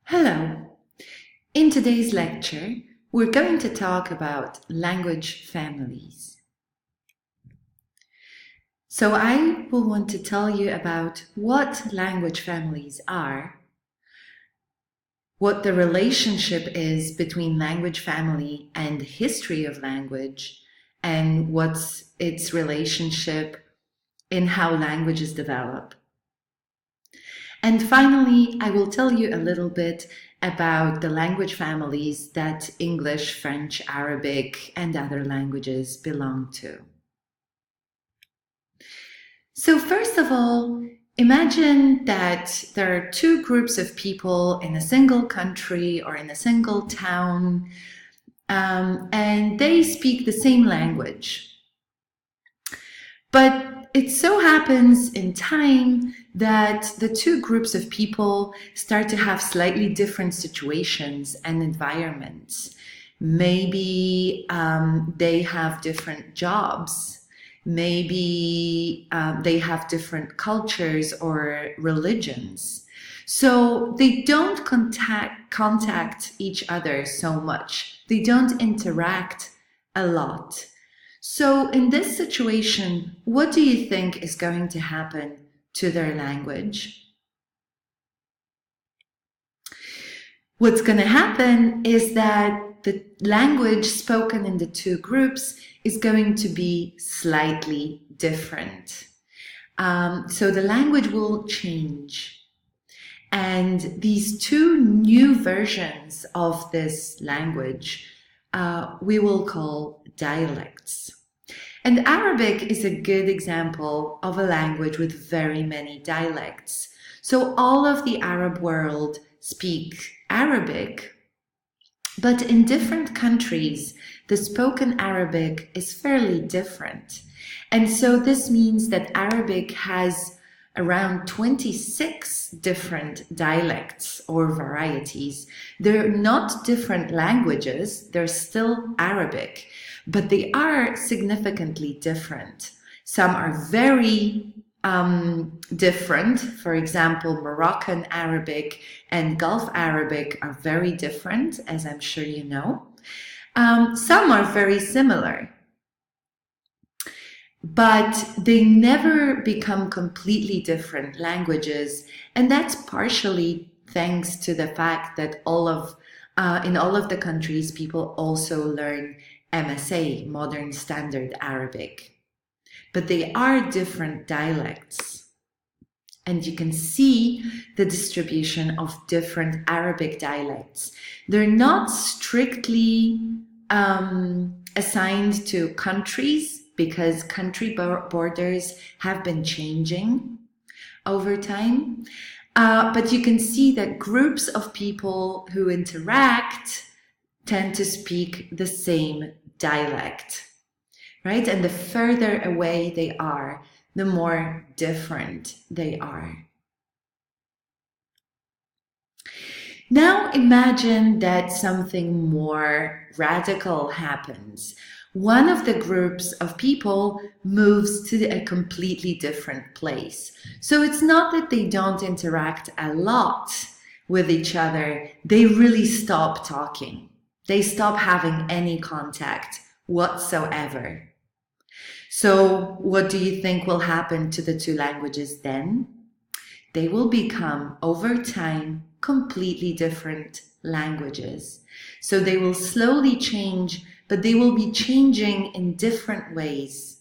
Hello. In today's lecture, we're going to talk about language families. So I will want to tell you about what language families are, what the relationship is between language family and history of language, and what's its relationship in how languages develop. And finally, I will tell you a little bit about the language families that English, French, Arabic, and other languages belong to. So first of all, imagine that there are two groups of people in a single country or in a single town, and they speak the same language. But it so happens in time that the two groups of people start to have slightly different situations and environments. Maybe they have different jobs. Maybe they have different cultures or religions. So they don't contact each other so much. They don't interact a lot. So in this situation, what do you think is going to happen to their language? What's going to happen is that the language spoken in the two groups is going to be slightly different. So the language will change. And these two new versions of this language we will call dialects. And Arabic is a good example of a language with very many dialects. So all of the Arab world speak Arabic, but in different countries, the spoken Arabic is fairly different. And so this means that Arabic has around 26 different dialects or varieties. They're not different languages, they're still Arabic, but they are significantly different. Some are very different. For example, Moroccan Arabic and Gulf Arabic are very different, as I'm sure you know. Some are very similar, but they never become completely different languages, and that's partially thanks to the fact that in all of the countries, people also learn MSA, Modern Standard Arabic. But they are different dialects. And you can see the distribution of different Arabic dialects. They're not strictly assigned to countries, because country borders have been changing over time. But you can see that groups of people who interact tend to speak the same dialect, right? And the further away they are, the more different they are. Now imagine that something more radical happens. One of the groups of people moves to a completely different place. So it's not that they don't interact a lot with each other, they really stop talking. They stop having any contact whatsoever. So what do you think will happen to the two languages then? They will become, over time, completely different languages. So they will slowly change, but they will be changing in different ways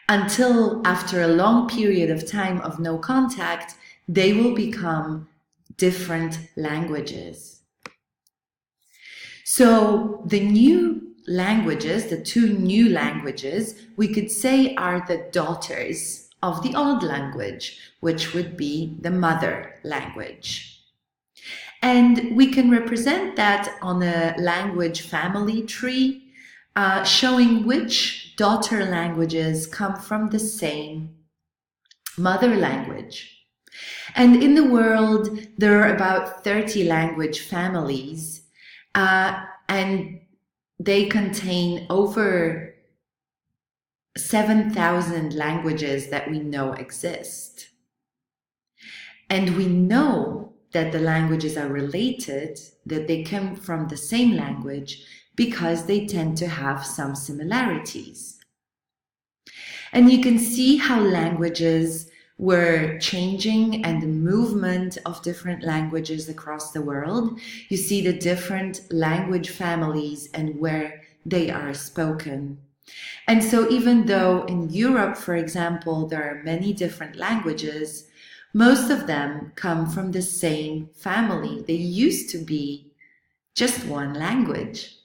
until after a long period of time of no contact, they will become different languages. So the new languages, the two new languages, we could say are the daughters of the old language, which would be the mother language. And we can represent that on a language family tree, showing which daughter languages come from the same mother language. And in the world, there are about 30 language families, and they contain over 7,000 languages that we know exist. And we know that the languages are related, that they come from the same language, because they tend to have some similarities. And you can see how languages were changing and the movement of different languages across the world. You see the different language families and where they are spoken. And so even though in Europe, for example, there are many different languages, most of them come from the same family. They used to be just one language.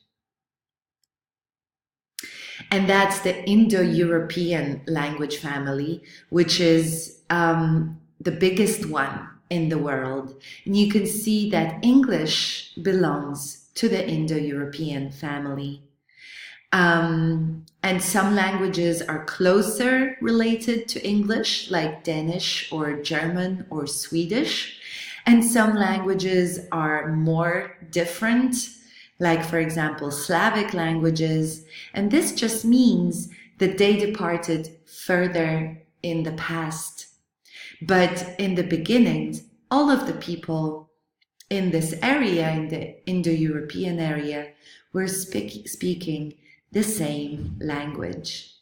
And that's the Indo-European language family, which is the biggest one in the world. And you can see that English belongs to the Indo-European family. And some languages are closer related to English, like Danish or German or Swedish. And some languages are more different, like, for example, Slavic languages. And this just means that they departed further in the past. But in the beginning, all of the people in this area, in the Indo-European area, were speaking the same language.